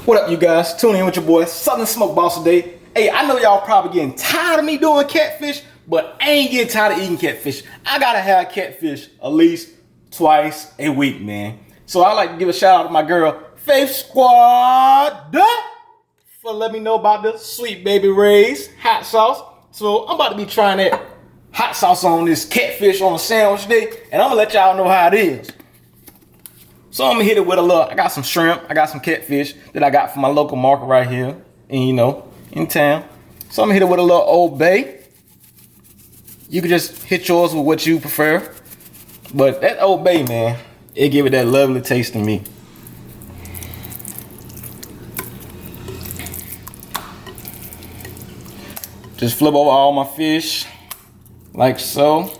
What up, you guys? Tune in with your boy, Southern Smoke Boss today. Hey, I know y'all probably getting tired of me doing catfish, but I ain't getting tired of eating catfish. I gotta have catfish at least twice a week, man. So I like to give a shout out to my girl, Faith Squad, for letting me know about the Sweet Baby Ray's hot sauce. So I'm about to be trying that hot sauce on this catfish on a sandwich today, and I'm gonna let y'all know how it is. So I'm gonna hit it with a little, I got some shrimp, I got some catfish that I got from my local market right here, and in town. So I'm gonna hit it with a little Old Bay. You can just hit yours with what you prefer. But that Old Bay, man, it give it that lovely taste to me. Just flip over all my fish, like so.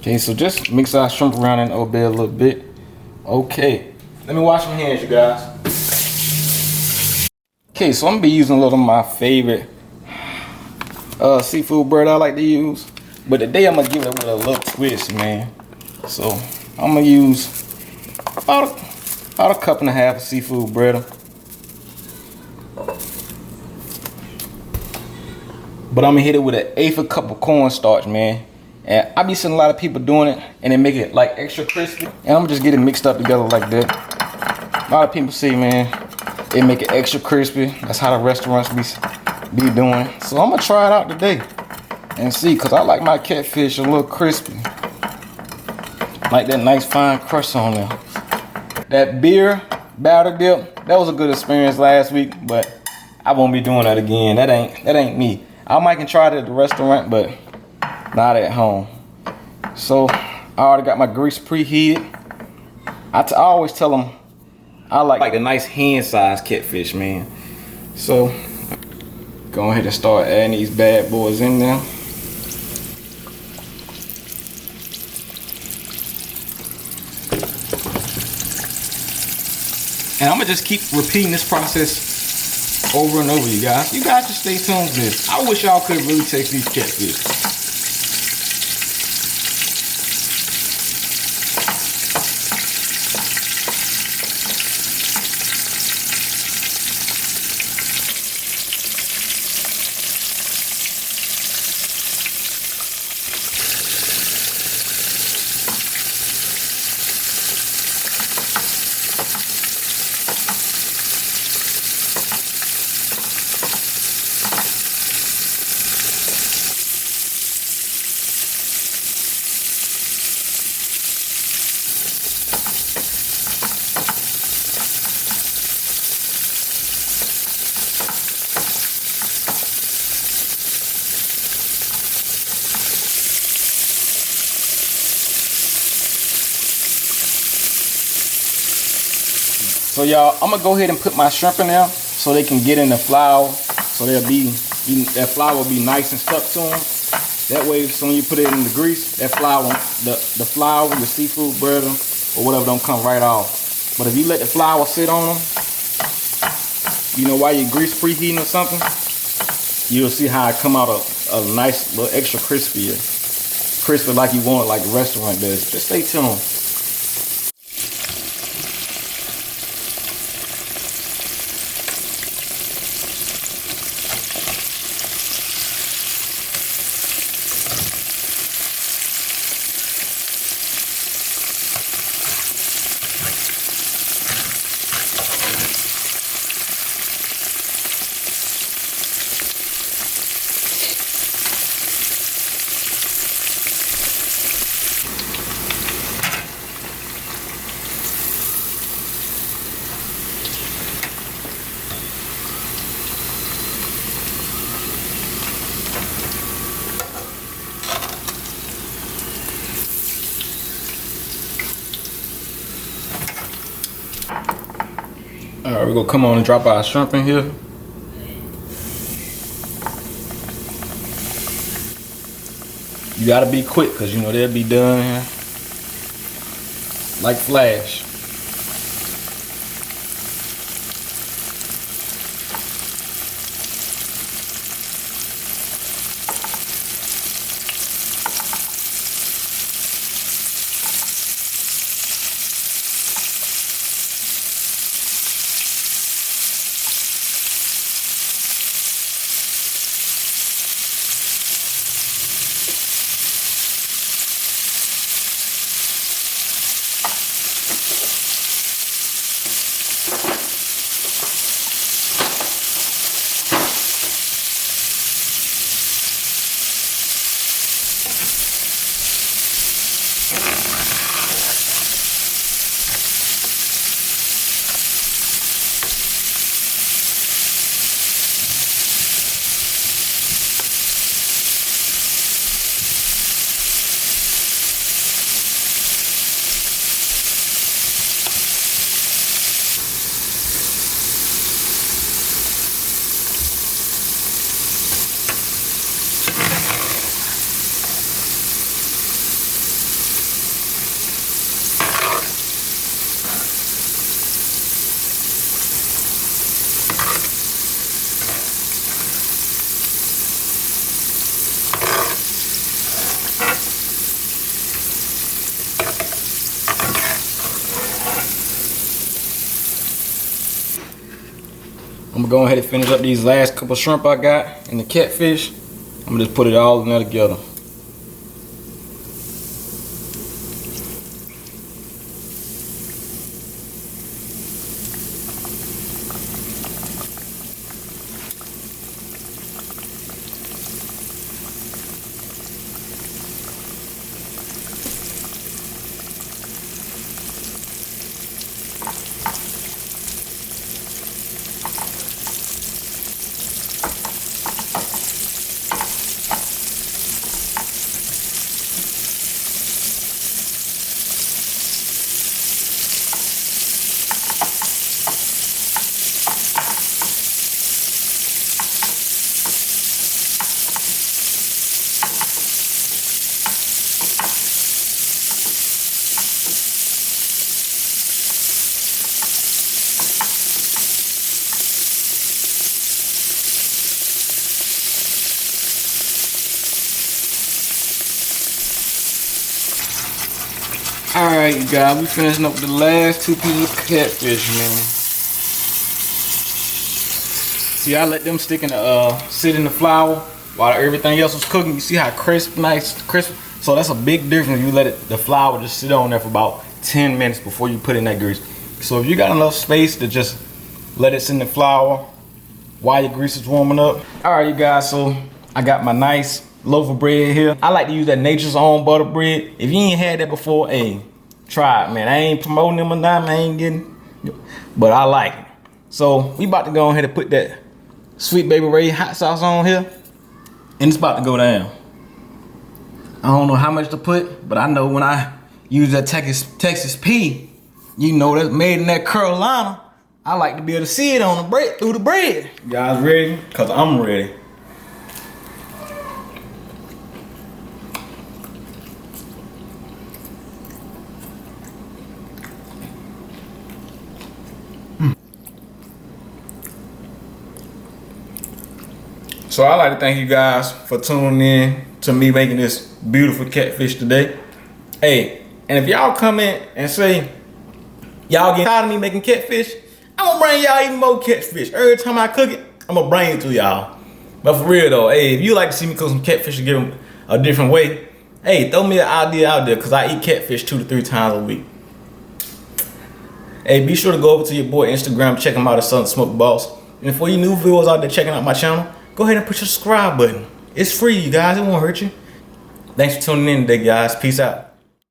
Okay, so just mix our shrimp around in the Old Bay a little bit. Okay, let me wash my hands, you guys. Okay, so I'm gonna be using a little of my favorite seafood bread I like to use. But today I'm gonna give it with a little twist, man. So I'm gonna use about a cup and a half of seafood bread. But I'm gonna hit it with 1/8 cup of cornstarch, man. And I be seeing a lot of people doing it and they make it like extra crispy. And I'm just get it mixed up together like that. A lot of people say, man, they make it extra crispy. That's how the restaurants be doing. So I'm gonna try it out today and see, cause I like my catfish a little crispy. Like that nice fine crust on there. That beer batter dip, that was a good experience last week, but I won't be doing that again. That ain't me. I might can try it at the restaurant, but not at home. So I already got my grease preheated. I always tell them I like the nice hand-sized catfish, man. So go ahead and start adding these bad boys in there. And I'm gonna just keep repeating this process over and over, you guys. You guys just stay tuned to this. I wish y'all could really taste these catfish. So y'all, I'm gonna go ahead and put my shrimp in there so they can get in the flour, so that flour will be nice and stuck to them. That way, so when you put it in the grease, that flour, the flour, the seafood bread or whatever, don't come right off. But if you let the flour sit on them, while your grease preheating or something, you'll see how it come out a nice little extra crispy like you want it, like the restaurant does. Just stay tuned. All right, we're gonna come on and drop our shrimp in here. You gotta be quick, cause they'll be done here like flash. I'm gonna go ahead and finish up these last couple shrimp I got and the catfish. I'm gonna just put it all in there together. Alright, you guys, we finishing up the last 2 pieces of catfish, man. See, I let them stick in the sit in the flour while everything else was cooking. You see how crisp, nice, crisp. So that's a big difference. You let the flour just sit on there for about 10 minutes before you put in that grease. So if you got enough space to just let it sit in the flour while your grease is warming up. Alright, you guys, so I got my nice loaf of bread here. I like to use that Nature's Own butter bread. If you ain't had that before, hey, try it, man. I ain't promoting them or not, I ain't getting, but I like it. So we about to go ahead and put that Sweet Baby Ray hot sauce on here, and it's about to go down. I don't know how much to put, but I know when I use that Texas P, you know that's made in that Carolina. I like to be able to see it on the bread, through the bread. You guys ready? Cause I'm ready. So I like to thank you guys for tuning in to me making this beautiful catfish today. Hey, and if y'all come in and say y'all get tired of me making catfish, I'm gonna bring y'all even more catfish. Every time I cook it, I'm gonna bring it to y'all. But for real though, hey, if you like to see me cook some catfish and give them a different way, hey, throw me an idea out there, cause I eat catfish 2 to 3 times a week. Hey, be sure to go over to your boy Instagram, check him out at Southern Smoke Boss. And for you new viewers out there checking out my channel, go ahead and push your subscribe button. It's free, you guys. It won't hurt you. Thanks for tuning in today, guys. Peace out.